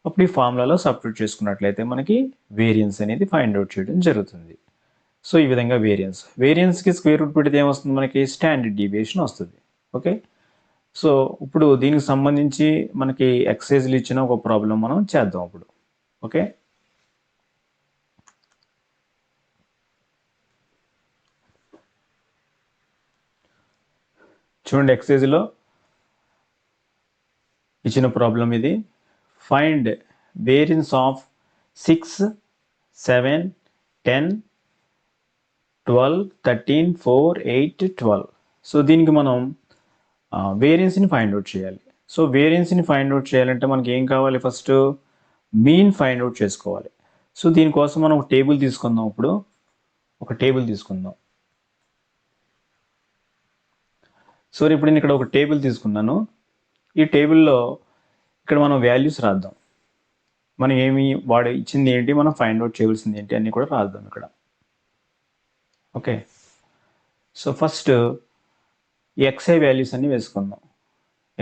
అప్పుడు ఈ ఫార్ములాలో సబ్స్టిట్యూట్ చేసుకున్నట్లయితే మనకి వేరియన్స్ అనేది ఫైండ్ అవుట్ చేయడం జరుగుతుంది. సో ఈ విధంగా వేరియన్స్కి స్క్వేర్ రూట్ పెడితే ఏమొస్తుంది, మనకి స్టాండర్డ్ డీవియేషన్ వస్తుంది. ఓకే, సో ఇప్పుడు దీనికి సంబంధించి మనకి ఎక్సైజ్లు ఇచ్చిన ఒక ప్రాబ్లం మనం చేద్దాం అప్పుడు. ఓకే, చూడండి ఎక్సైజ్లో ఇచ్చిన ప్రాబ్లం ఇది. Find variance of 6, 7, 10, 12, 13, 4, 8, 12. సో దీనికి మనం వేరియన్స్ని ఫైండ్ అవుట్ చేయాలి. సో వేరియన్స్ని ఫైండ్ అవుట్ చేయాలంటే మనకి ఏం కావాలి, ఫస్ట్ మీన్ ఫైండ్ అవుట్ చేసుకోవాలి. సో దీనికోసం మనం ఒక టేబుల్ తీసుకుందాం. ఇప్పుడు ఒక టేబుల్ తీసుకుందాం. సో ఇప్పుడు నేను ఇక్కడ ఒక టేబుల్ తీసుకున్నాను. ఈ టేబుల్లో ఇక్కడ మనం వాల్యూస్ రాద్దాం. మనం ఏమి వాడు ఇచ్చింది ఏంటి, మనం ఫైండ్ అవుట్ చేయవలసింది ఏంటి అన్నీ కూడా రాద్దాం ఇక్కడ. Okay, so first xi values అన్ని వేసుకుందాం.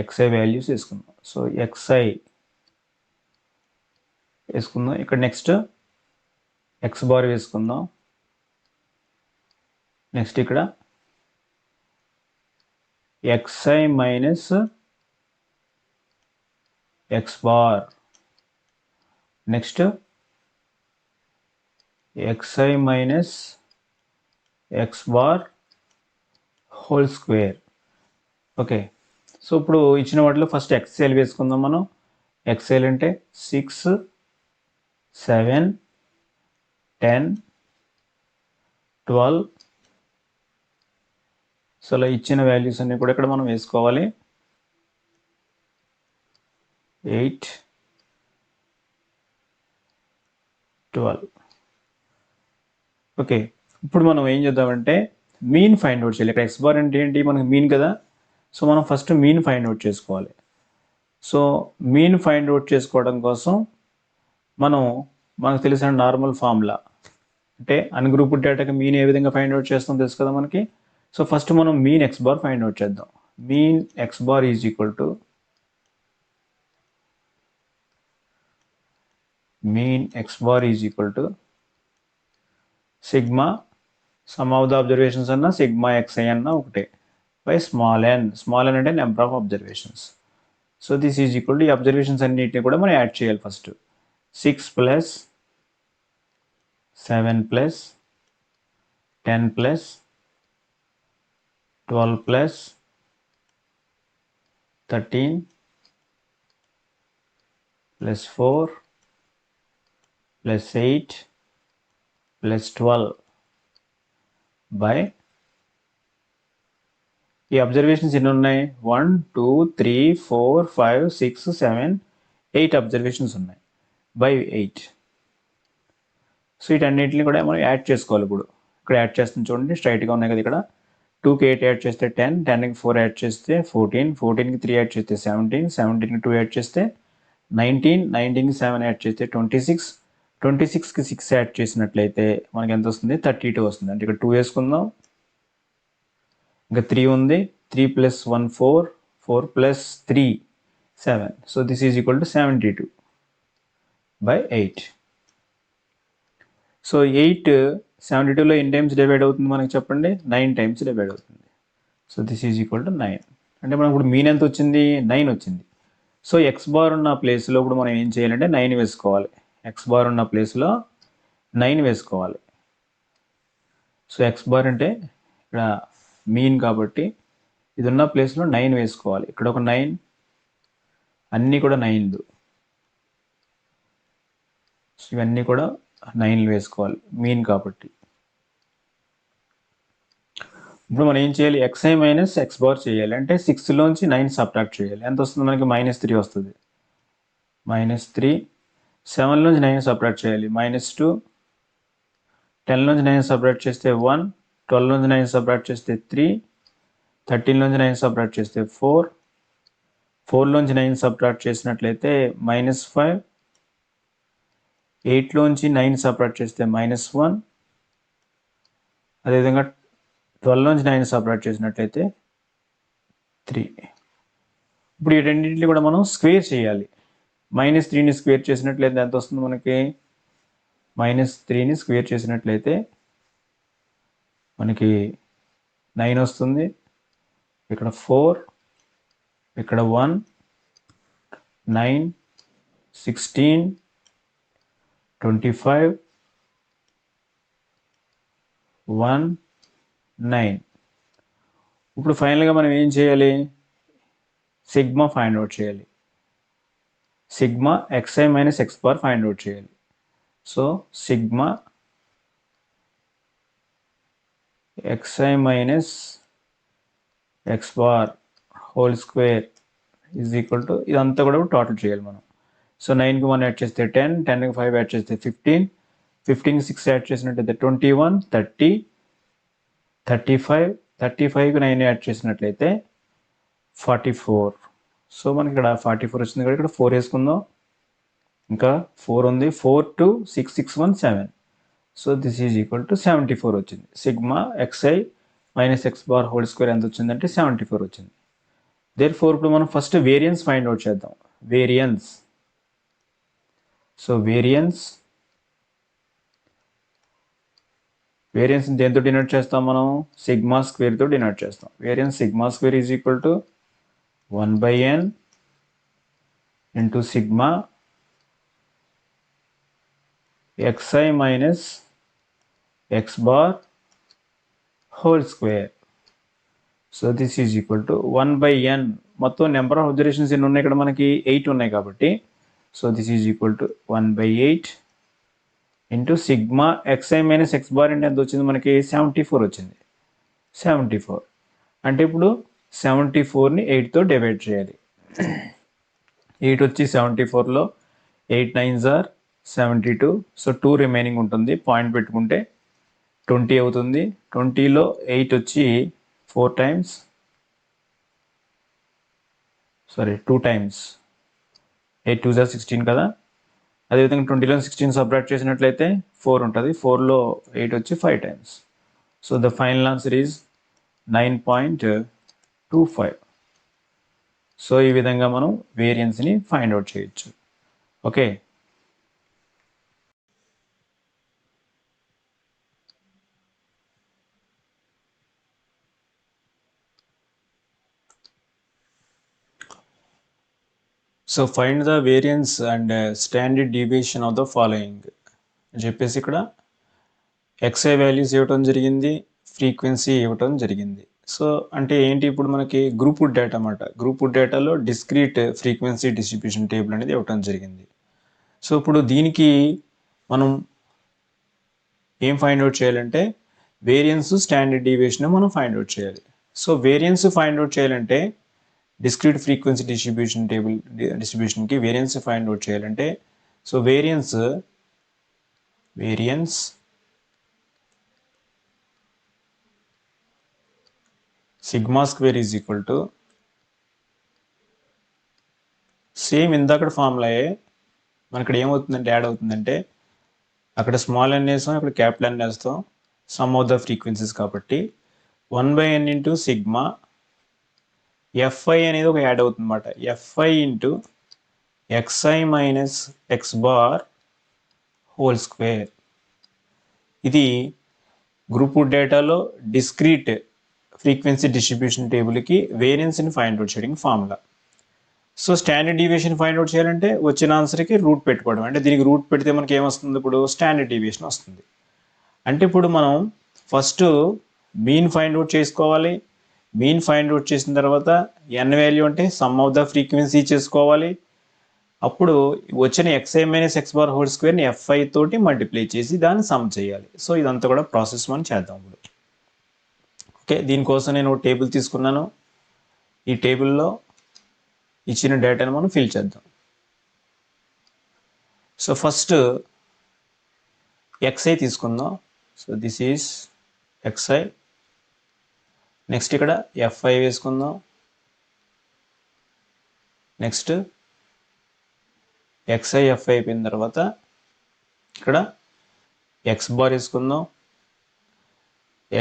ఎక్స్ఐ వాల్యూస్ వేసుకుందాం. సో ఎక్స్ఐ వేసుకుందాం. ఇక్కడ నెక్స్ట్ ఎక్స్ బార్ వేసుకుందాం. నెక్స్ట్ ఇక్కడ xi minus x bar. Next xi minus x bar whole square. Okay, so ఇప్పుడు ఇచ్చిన వాటిలో ఫస్ట్ ఎక్స్ఎల్ వేసుకుందాం మనం. ఎక్స్ఎల్ అంటే 6, 7, 10, 12. సో అలా ఇచ్చిన వాల్యూస్ అన్నీ కూడా ఇక్కడ మనం వేసుకోవాలి. 8, 12. ఓకే, ఇప్పుడు మనం ఏం చేద్దామంటే మీన్ ఫైండ్ అవుట్ చేయాలి. ఇక్కడ ఎక్స్ బార్ అంటే ఏంటి, మనకి మీన్ కదా. సో మనం ఫస్ట్ మీన్ ఫైండ్ అవుట్ చేసుకోవాలి. సో మీన్ ఫైండ్ అవుట్ చేసుకోవడం కోసం మనకు తెలిసిన నార్మల్ ఫార్ములా అంటే అన్గ్రూప్డ్ డేటాకి మీన్ ఏ విధంగా ఫైండ్ అవుట్ చేస్తాం తెలుసు కదా మనకి. సో ఫస్ట్ మనం mean x bar find out చేద్దాం. Mean x bar is equal to sigma sum of the observations అన్న సిగ్మా ఎక్స్ఐ అన్న ఒకటే by small n. Small n అంటే number of observations. So this is equal to ఈ observations అన్నిటిని కూడా మనం add చేయాలి. First 6 plus 7 plus 10 plus 12 plus 13 plus 4 plus 8 plus 12 by ఈ అబ్జర్వేషన్స్ ఎన్ని ఉన్నాయి, 1, 2, 3, 4, 5, 6, 7, 8 అబ్జర్వేషన్స్ ఉన్నాయి బై 8. సో వీటన్నిటిని కూడా మనం యాడ్ చేసుకోవాలి. ఇప్పుడు ఇక్కడ యాడ్ చేస్తుంది చూడండి, స్ట్రైట్గా ఉన్నాయి కదా. ఇక్కడ 2కి 8 యాడ్ చేస్తే 10, 10కి 4 యాడ్ చేస్తే 14, 14కి 3 యాడ్ చేస్తే 17, 17కి 2 యాడ్ చేస్తే 19, 19కి 7 యాడ్ చేస్తే 26, 26కి 6 యాడ్ చేసినట్లయితే మనకి ఎంత వస్తుంది, 32 వస్తుంది. అంటే ఇక్కడ 2 వేసుకుందాం. ఇంకా 3 ఉంది, 3 plus 1 4, 4 plus 3 7. So this is equal to 72 by 8. So 8 72లో ఎన్ని టైమ్స్ డివైడ్ అవుతుంది మనకి చెప్పండి, 9 టైమ్స్ డివైడ్ అవుతుంది. So this is equal to 9. అంటే మనకు ఇప్పుడు మీన్ ఎంత వచ్చింది, 9 వచ్చింది. సో ఎక్స్ బార్ ఉన్న ప్లేస్లో ఇప్పుడు మనం ఏం చేయాలంటే 9 వేసుకోవాలి. ఎక్స్ బార్ ఉన్న ప్లేస్లో 9 వేసుకోవాలి. సో ఎక్స్ బార్ అంటే ఇక్కడ మీన్ కాబట్టి ఇది ఉన్న ప్లేస్లో 9 వేసుకోవాలి. ఇక్కడ ఒక 9, అన్నీ కూడా 9లు. సో ఇవన్నీ కూడా 9లు వేసుకోవాలి మీన్ కాబట్టి. ఇప్పుడు మనం ఏం చేయాలి, ఎక్స్ఐ మైనస్ ఎక్స్ బార్ చేయాలి. అంటే 6లోంచి 9 సబ్ట్రాక్ట్ చేయాలి. ఎంత వస్తుంది మనకి? -3 వస్తుంది. -3. 7లోంచి 9 సబ్ట్రాక్ట్ చేయాలి. -2. 10లోంచి 9 సబ్ట్రాక్ట్ చేస్తే 1. 12లోంచి 9 సబ్ట్రాక్ట్ చేస్తే 3. 13లోంచి 9 సబ్ట్రాక్ట్ చేస్తే 4. 4లోంచి 9 సబ్ట్రాక్ట్ చేసినట్లయితే -5. 8లోంచి 9 సబ్ట్రాక్ట్ చేస్తే -1. అదేవిధంగా 12లోంచి 9 సబ్ట్రాక్ట్ చేసినట్లయితే 3. ఇప్పుడు ఈ రెండింటిని కూడా మనం స్క్వేర్ చేయాలి. -3ని స్క్వేర్ చేసినట్లయితే ఎంత వస్తుంది మనకి? -3ని స్క్వేర్ చేసినట్లయితే మనకి 9 వస్తుంది. ఇక్కడ 4, ఇక్కడ 1, 9, 16, 25, 1, 9. ఇప్పుడు ఫైనల్గా మనం ఏం చేయాలి? సిగ్మా ఫైండ్ అవుట్ చేయాలి. Sigma x i minus x bar find out చేయాలి. So sigma xi minus x bar whole square is equal to ఇదంతా కూడా టోటల్ చేయాలి మనం. సో 9కి 1 యాడ్ చేస్తే 10, 10కి 5 యాడ్ చేస్తే 15, 15కి 6 యాడ్ చేసినట్లయితే 21, 30, 35, 35కి 9 యాడ్ చేసినట్లయితే 44. సో మనకి ఇక్కడ 44 వచ్చింది కదా, ఇక్కడ 4 వేసుకుందాం. ఇంకా 4 ఉంది. 4, 2, 6, 6, 1, 7. So this is equal to 74 వచ్చింది. Sigma x i minus x bar whole square ఎంత వచ్చిందంటే 74 వచ్చింది. దేర్ ఫోర్ ఇప్పుడు మనం ఫస్ట్ వేరియన్స్ ఫైండ్ అవుట్ చేద్దాం. వేరియన్స్. సో వేరియన్స్ దేంతో డినోట్ చేస్తాం మనం? సిగ్మా స్క్వేర్తో డినోట్ చేస్తాం. Variance sigma square is equal to 1/n into sigma xi minus x bar whole square. So this is equal to 1/n. మొత్తం number of observations ఎన్ని ఉన్నాయి ఇక్కడ మనకి? 8 ఉన్నాయి కాబట్టి so this is equal to 1/8 into sigma xi minus x bar అంటే ఎంత వచ్చింది మనకి? 74 వచ్చింది. 74 అంటే ఇప్పుడు 74ని 8తో డివైడ్ చేయాలి. 8 వచ్చి 74లో 8 9s are 72. సో 2 రిమైనింగ్ ఉంటుంది. పాయింట్ పెట్టుకుంటే 20 అవుతుంది. 20లో 8 వచ్చి 4 times, sorry 2 times. 8 2s are 16 కదా. అదేవిధంగా 20లో 16 సబ్ట్రాక్ట్ చేసినట్లయితే 4 ఉంటుంది. 4లో 8 వచ్చి 5 times. So the final answer is 9.25. So ఈ విధంగా మనం వేరియన్స్ని ఫైండ్ అవుట్ చేయొచ్చు. Okay. So find the variance and standard deviation of the following అని చెప్పేసి ఇక్కడ ఎక్స్ఐ వాల్యూస్ ఇవ్వటం జరిగింది, ఫ్రీక్వెన్సీ ఇవ్వటం జరిగింది. సో అంటే ఏంటి, ఇప్పుడు మనకి గ్రూప్ డేటా అన్నమాట. గ్రూప్ డేటాలో డిస్క్రీట్ ఫ్రీక్వెన్సీ డిస్ట్రిబ్యూషన్ టేబుల్ అనేది ఇవ్వటం జరిగింది. సో ఇప్పుడు దీనికి మనం ఏం ఫైండ్ అవుట్ చేయాలంటే వేరియన్స్ స్టాండర్డ్ డీవియేషన్ మనం ఫైండ్ అవుట్ చేయాలి. సో వేరియన్స్ ఫైండ్ అవుట్ చేయాలంటే డిస్క్రీట్ ఫ్రీక్వెన్సీ డిస్ట్రిబ్యూషన్కి వేరియన్స్ ఫైండ్ అవుట్ చేయాలంటే so variance sigma square is equal to same ఇందాక ఫార్ములాయే మనకి ఇక్కడ ఏమవుతుందంటే యాడ్ అవుతుందంటే అక్కడ స్మాల్ ఎన్ వేస్తాం, ఇక్కడ క్యాపిటల్ ఎన్ వేస్తాం, సమ్ ఆఫ్ ద ఫ్రీక్వెన్సీస్ కాబట్టి 1/n ఇంటూ సిగ్మా ఎఫ్ఐ అనేది ఒక యాడ్ అవుతుంది అనమాట. F i into x i minus x bar whole square. ఇది గ్రూప్ డేటాలో డిస్క్రీట్ ఫ్రీక్వెన్సీ డిస్ట్రిబ్యూషన్ టేబుల్కి వేరియన్స్ని ఫైండ్ అవుట్ చేయడానికి formula. So standard deviation find out చేయాలంటే వచ్చిన ఆన్సర్కి రూట్ పెట్టుకోవడం. అంటే దీనికి రూట్ పెడితే మనకి ఏమొస్తుంది, ఇప్పుడు స్టాండర్డ్ డీవియేషన్ వస్తుంది. అంటే ఇప్పుడు మనం ఫస్ట్ మీన్ ఫైండ్ అవుట్ చేసుకోవాలి. మీన్ ఫైండ్ అవుట్ చేసిన తర్వాత ఎన్ వాల్యూ అంటే సమ్ ఆఫ్ ద ఫ్రీక్వెన్సీ చేసుకోవాలి. అప్పుడు వచ్చిన xi minus x bar whole స్క్వేర్ని fi తోటి మల్టిప్లై చేసి దాన్ని సమ్ చేయాలి. సో ఇదంతా కూడా ప్రాసెస్ మనం చేద్దాం ఇప్పుడు. ఓకే, దీనికోసం నేను టేబుల్ తీసుకున్నాను. ఈ టేబుల్లో ఇచ్చిన డేటాను మనం ఫిల్ చేద్దాం. సో ఫస్ట్ xi తీసుకుందాం. So this is xi. Next ఇక్కడ fi వేసుకుందాం. నెక్స్ట్ xi fi అయిపోయిన తర్వాత ఇక్కడ x బార్ వేసుకుందాం.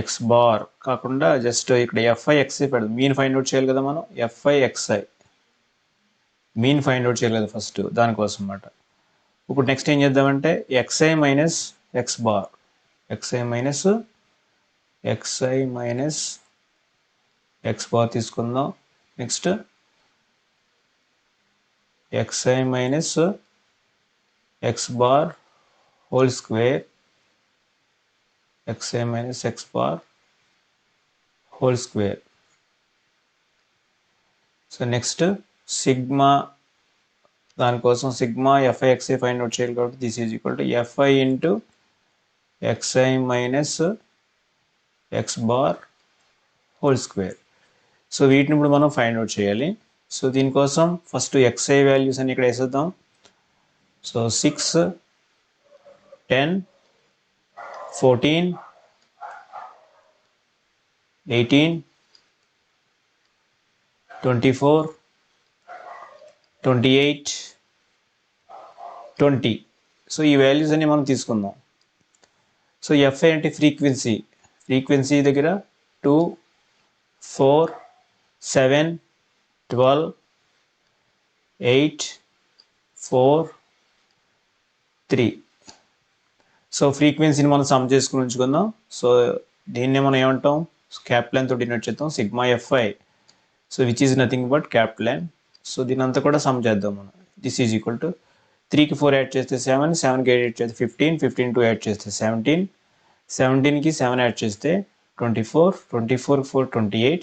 x బార్ కాకుండా జస్ట్ ఇక్కడ fi xi పెడదాం. మీన్ ఫైండ్ అవుట్ చేయాలి కదా మనం, fi xi mean find out చేయాలి కదా ఫస్ట్, దానికోసం అన్నమాట. ఇప్పుడు నెక్స్ట్ ఏం చేద్దామంటే xi minus x bar, xi minus x bar తీసుకుందాం. Next xi minus x bar whole square, xi minus x bar whole square. So next sigma, దానికోసం sigma fi xi find out చేయాలి కాబట్టి this is equal to fi into xi minus x bar whole square. So వీటిని ఇప్పుడు మనం find out చేయాలి. So దీనికోసం first xi values అని ఇక్కడ వేసేద్దాం. సో 6, 10, 14, 18, 24, 28, 20. సో ఈ వాల్యూస్ అన్ని మనం తీసుకుందాం. సో fi అంటే ఫ్రీక్వెన్సీ దగ్గర 2, 4, 7, 12, 8, 4, 3. సో ఫ్రీక్వెన్సీని మనం సమ్ చేసుకుని ఉంచుకుందాం. సో దీన్నే మనం ఏమంటాం, క్యాపిటల్ ఎన్ తోటి డినోట్ చేద్దాం, sigma fi. So which is nothing but capital N. So దీని అంతా కూడా సమ్ చేద్దాం మనం. దిస్ ఈజ్ ఈక్వల్ టు 3కి 4 యాడ్ చేస్తే 7, 7కి 8 యాడ్ చేస్తే 15, 15 2 యాడ్ చేస్తే 17, 17కి 7 యాడ్ చేస్తే 24, 24 4 28,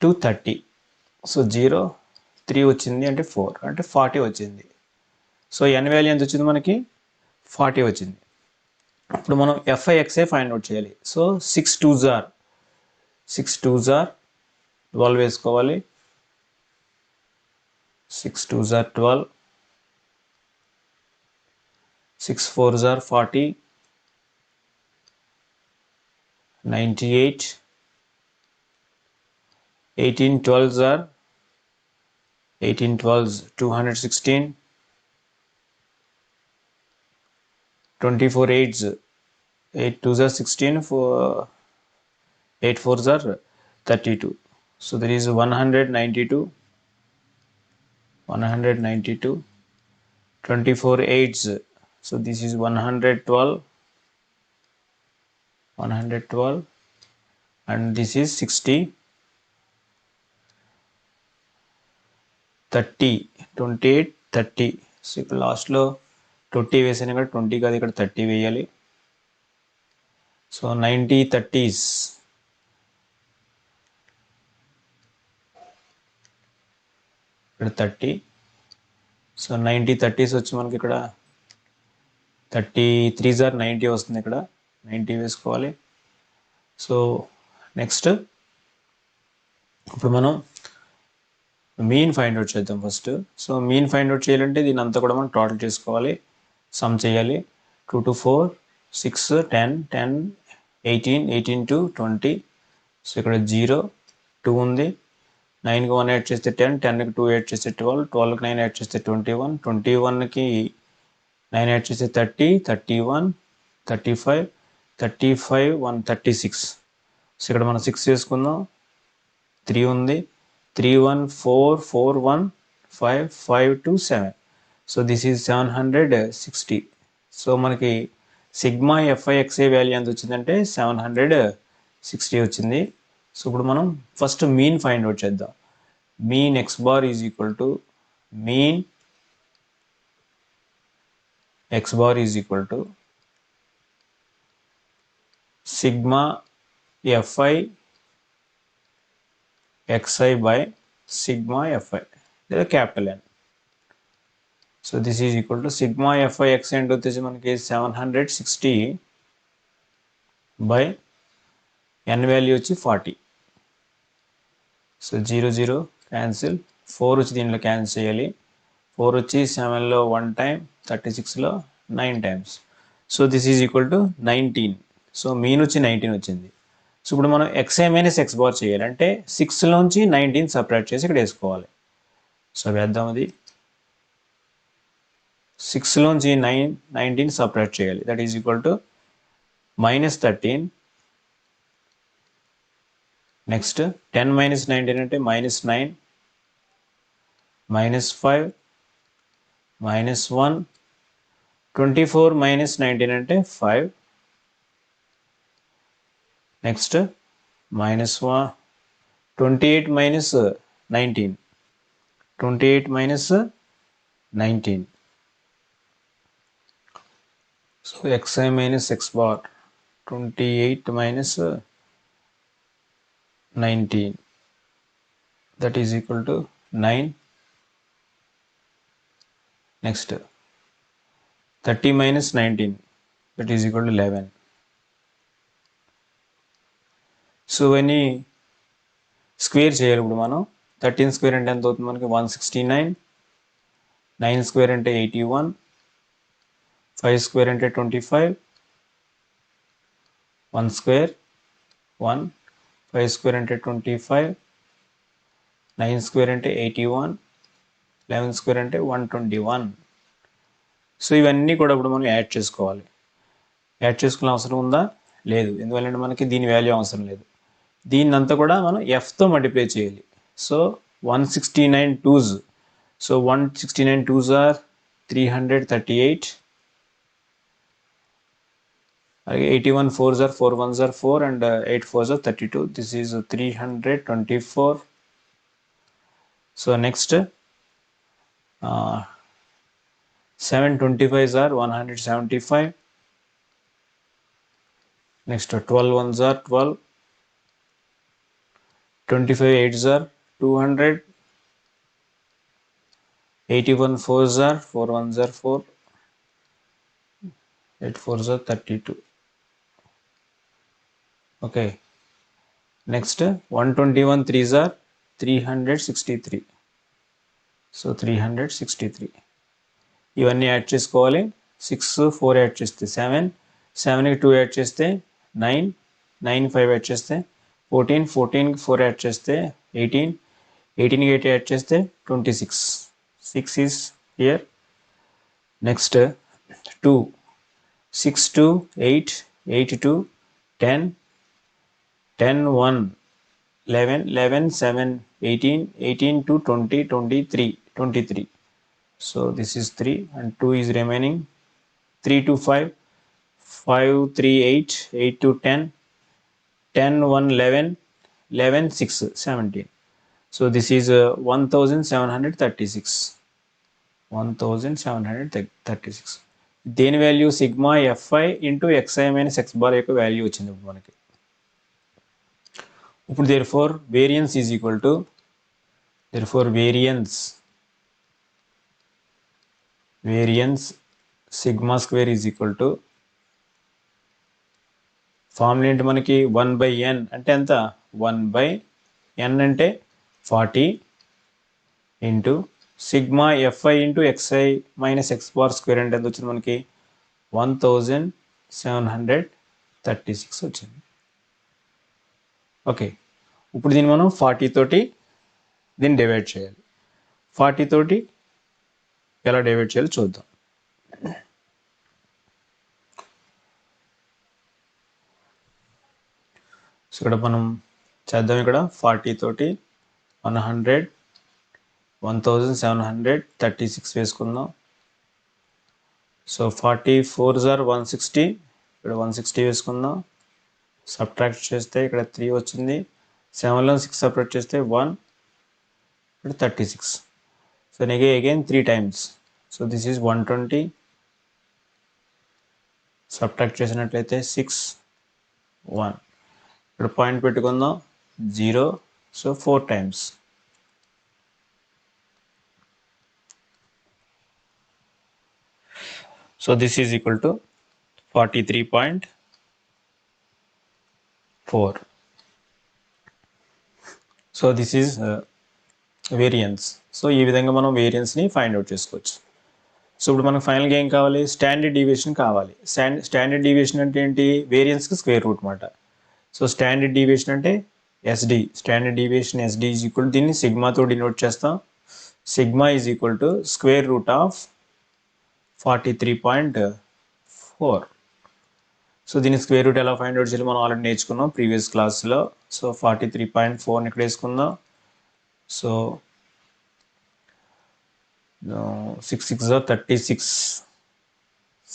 2 30. సో 0 3 వచ్చింది అంటే 4 అంటే 40 వచ్చింది. సో ఎన్ వాల్యూ ఎంత వచ్చింది మనకి, 40 వచ్చింది. ఇప్పుడు మనం fi xi ఫైండ్ అవుట్ చేయాలి. సో 6 2s are 12 వేసుకోవాలి. 6 2s are 12, 6 4s are 40, 98, 18 12s are 18 12s 216, 24 8s, 8 2s are 16, 8 4s are 32. So there is 192, 24 8s. So this is 112, and this is 60, 30, 28 30. So ఇక్కడ లాస్ట్లో 20 వేసాను, ఇక్కడ 20 కాదు ఇక్కడ 30 వేయాలి. సో 90 30s, ఇక్కడ 30. సో 90 30s వచ్చి మనకి ఇక్కడ 33s are 90 వస్తుంది, ఇక్కడ 90 వేసుకోవాలి. సో నెక్స్ట్ ఇప్పుడు మనం మీన్ ఫైండ్ అవుట్ చేద్దాం first. So mean find out చేయాలంటే దీని అంతా కూడా మనం టోటల్ చేసుకోవాలి, సమ్ చేయాలి. 2 to 4, 6, 10, 10, 18, 18 to 20. సో ఇక్కడ 0 2 ఉంది. 9కి 1 యాడ్ చేస్తే 10, 10కి 2 యాడ్ చేస్తే 12, 12కి 9 యాడ్ చేస్తే 21, 21కి 9 యాడ్ చేస్తే 30, 31, 35, 35 1 36. సో ఇక్కడ మనం 6 వేసుకుందాం. 3 ఉంది. 3 1 4 4 1 5 5 2 7. So this is 760. సో మనకి సిగ్మా fi xi వాల్యూ ఎంత వచ్చిందంటే 760 వచ్చింది. సో ఇప్పుడు మనం ఫస్ట్ మీన్ ఫైండ్ అవుట్ చేద్దాం. Mean x bar is equal to mean x bar is equal to sigma fi xi by sigma fi, లేదా capital N. So this is equal to sigma fi xi అంటే వచ్చేసి మనకి 760 by n value వచ్చి 40. So 0 cancel, 4 వచ్చి దీంట్లో cancel చేయాలి, 4 వచ్చి 7లో 1 టైం, 36లో 9 times. So this is equal to 19. So mean వచ్చి 19 వచ్చింది. సో ఇప్పుడు మనం xi మైనస్ x బార్ చేయాలి అంటే 6లోంచి 19 సపరేట్ చేసి ఇక్కడ వేసుకోవాలి. సో వేద్దాం, అది 6లోంచి 19 సపరేట్ చేయాలి. That is equal to -13. Next 10 minus 19 అంటే -9, -5, -1, 24 మైనస్ 19 అంటే 5. Next -1, 28 minus 19, 28 minus 19. So xi minus x bar 28 minus 19, that is equal to 9. Next 30 minus 19, that is equal to 11. So ఇవన్నీ స్క్వేర్ చేయాలి. ఇప్పుడు మనం 13 స్క్వేర్ అంటే ఎంత అవుతుంది మనకి 169, 9 స్క్వేర్ అంటే 81, 5 స్క్వేర్ అంటే 25, 1 స్క్వేర్ 1, 5 స్క్వేర్ అంటే 25, 9 స్క్వేర్ అంటే 81, 11 స్క్వేర్ అంటే 121. సో ఇవన్నీ కూడా ఇప్పుడు మనం యాడ్ చేసుకోవాలి. యాడ్ చేసుకునే అవసరం ఉందా? లేదు. ఎందువల్లంటే మనకి దీని వాల్యూ అవసరం లేదు. దీన్ని అంతా కూడా మనం ఎఫ్తో మల్టిప్లై చేయాలి. So 169 2s, so 169 2s are 338, అలాగే 81 4s are 4 1s are 4 and 8 4s are 32. This is 324. So next 7 25s are 175. Next 12 1s are 12, 25 8s are 200, 81 4s are 4 1s are 4, 8 4s are 32. Okay, next 121 3s are 363. So 363. ఇవన్నీ add చేసుకోవాలి. 6 4 add చేస్తే 7, 7కి 2 add చేస్తే 9, 9 5 add చేస్తే 14, 14కి 4 add చేస్తే 18, 18కి 8 add చేస్తే 26. 6 is here. Next 2, 6 2 8, 8 2 10, 10 1 11, 11 7 18, 18 2 20, 23, 23. So this is 3 and 2 is remaining. 3 2 5, 5 3 8, 8 2 10, 10 1 11, 11 6 17. So this is 1736. 1736. దేని value? Sigma fi into xi minus x bar యొక్క value వచ్చింది ఇప్పుడు మనకి. ఇప్పుడు therefore variance is equal to, therefore variance sigma square is equal to, formula ఏంటి మనకి 1/n అంటే ఎంత? 1/n అంటే 40 into sigma fi into xi minus x bar square అంటే ఎంత వచ్చింది మనకి? 1736 వచ్చింది. ఓకే, ఇప్పుడు దీన్ని మనం 40 తోటి దీన్ని డివైడ్ చేయాలి. 40 తోటి ఎలా డివైడ్ చేయాలో చూద్దాం. సో ఇక్కడ మనం చేద్దాం. ఇక్కడ 40 తోటి 1736 వేసుకుందాం. సో 40 4s are 160, ఇక్కడ 160 వేసుకుందాం. సబ్ట్రాక్ట్ చేస్తే ఇక్కడ 3 వచ్చింది. 7లో 6 సపరేట్ చేస్తే 1, ఇక్కడ 36. So again 3 times. So this is 120. Subtract చేసినట్లయితే 6 1. ఇక్కడ పాయింట్ పెట్టుకుందాం 0. So 4 times. So this is equal to 43.4. So this is variance. So ఈ విధంగా మనం వేరియన్స్ని ఫైండ్ అవుట్ చేసుకోవచ్చు. సో ఇప్పుడు మనకు ఫైనల్గా ఏం కావాలి, స్టాండర్డ్ డీవియేషన్ కావాలి. స్టాండర్డ్ డీవియేషన్ అంటే ఏంటి, వేరియన్స్కి స్క్వేర్ రూట్ మాట. సో స్టాండర్డ్ డీవియేషన్ అంటే SD, standard deviation SD is equal, దీన్ని సిగ్మాతో డినోట్ చేస్తాం. Sigma is equal to square root of 43.4. So దీని స్క్వేర్ రూట్ ఎలా ఫైండ్ అవుట్ చేయాలి మనం ఆల్రెడీ నేర్చుకున్నాం ప్రీవియస్ క్లాస్లో. సో 43.4ని ఇక్కడ వేసుకుందాం. So 6 6 are 36,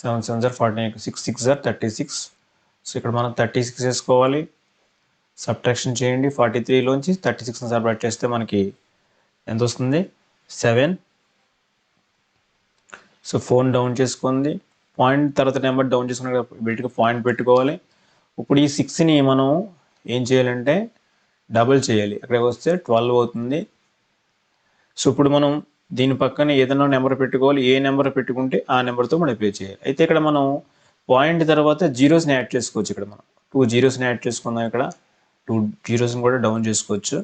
7 7 are 49, 6 6 are 36. So ఇక్కడ మనం 36 వేసుకోవాలి. సబ్ట్రాక్షన్ చేయండి, 43లోంచి 36ని సబ్ట్రాక్ట్ చేస్తే మనకి ఎంత వస్తుంది, 7. సో ఫోన్ డౌన్ చేసుకుంది, పాయింట్ తర్వాత నెంబర్ డౌన్ చేసుకున్న వీటికి పాయింట్ పెట్టుకోవాలి. ఇప్పుడు ఈ 6ని మనం ఏం చేయాలంటే డబుల్ చేయాలి, అక్కడికి వస్తే 12 అవుతుంది. సో ఇప్పుడు మనం దీని పక్కన ఏదైనా నెంబర్ పెట్టుకోవాలి, ఏ నెంబర్ పెట్టుకుంటే ఆ నెంబర్తో మల్టిప్లై చేయాలి. అయితే ఇక్కడ మనం పాయింట్ తర్వాత జీరోస్ని యాడ్ చేసుకోవచ్చు. ఇక్కడ మనం 2 జీరోస్ని యాడ్ చేసుకుందాం, ఇక్కడ 2 జీరోస్ని కూడా డౌన్ చేసుకోవచ్చు.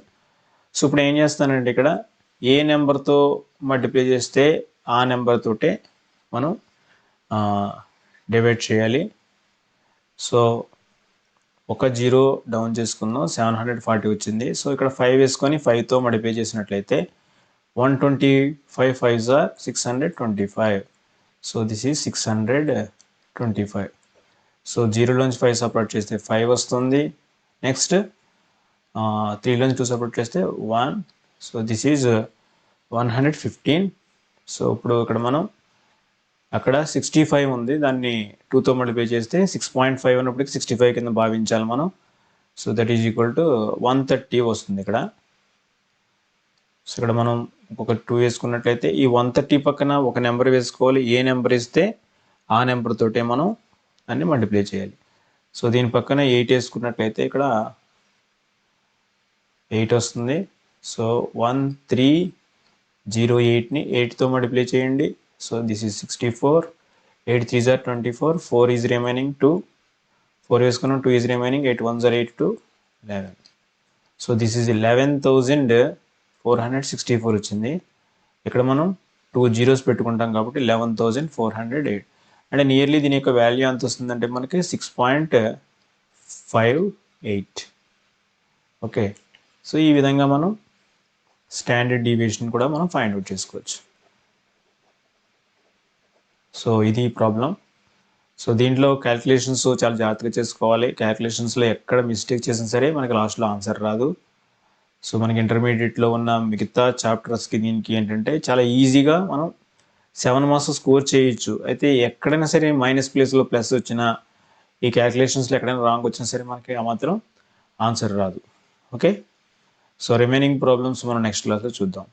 సో ఇప్పుడు ఏం చేస్తానంటే ఇక్కడ ఏ నెంబర్తో మల్టిప్లై చేస్తే ఆ నెంబర్ తోటే మనం డివైడ్ చేయాలి. సో ఒక జీరో డౌన్ చేసుకుందాం, 740 వచ్చింది. సో ఇక్కడ 5 వేసుకొని 5తో మల్టిప్లై చేసినట్లయితే 125 5s are 625. So this is 625. So 0లోంచి 5 సపరేట్ చేస్తే 5 వస్తుంది. నెక్స్ట్ 3లోంచి 2 సపరేట్ చేస్తే 1. So this is 115. సో ఇప్పుడు ఇక్కడ మనం అక్కడ 65 ఉంది, దాన్ని 2తో మల్టిప్లై చేస్తే 6.5 అన్నప్పటికి 65 కింద భావించాలి మనం. So that is equal to 130 వస్తుంది ఇక్కడ. సో ఇక్కడ మనం ఒక 2 వేసుకున్నట్లయితే ఈ 130 పక్కన ఒక నెంబర్ వేసుకోవాలి, ఏ నెంబర్ ఇస్తే ఆ నెంబర్ తోటే మనం అన్ని మల్టిప్లై చేయాలి. సో దీని పక్కన 8 వేసుకున్నట్లయితే ఇక్కడ 8 వస్తుంది. సో 1308ని 8తో మల్టిప్లై చేయండి. So this is 64. 8 3s are 24, 4 is remaining 2, 4 వేసుకున్నాం, 2 is remaining, 8 1s are 8, 2 11. So this is 11,464 వచ్చింది. ఇక్కడ మనం 2 జీరోస్ పెట్టుకుంటాం కాబట్టి 11,408. అంటే నియర్లీ దీని యొక్క వాల్యూ ఎంత వస్తుందంటే మనకి 6.58. ఓకే, సో ఈ విధంగా మనం స్టాండర్డ్ డీవియేషన్ కూడా మనం ఫైండ్ అవుట్ చేసుకోవచ్చు. సో ఇది ప్రాబ్లం. సో దీంట్లో క్యాల్కులేషన్స్ చాలా జాగ్రత్తగా చేసుకోవాలి. క్యాల్కులేషన్స్లో ఎక్కడ మిస్టేక్ చేసినా సరే మనకి లాస్ట్లో ఆన్సర్ రాదు. సో మనకి ఇంటర్మీడియట్లో ఉన్న మిగతా చాప్టర్స్కి దీనికి ఏంటంటే చాలా ఈజీగా మనం 7 మార్క్స్ స్కోర్ చేయొచ్చు. అయితే ఎక్కడైనా సరే మైనస్ ప్లేస్లో ప్లస్ వచ్చినా, ఈ క్యాల్కులేషన్స్లో ఎక్కడైనా రాంగ్ వచ్చినా సరే మనకి ఆ మాత్రం ఆన్సర్ రాదు. ఓకే, సో రిమైనింగ్ ప్రాబ్లమ్స్ మనం నెక్స్ట్ క్లాస్లో చూద్దాం.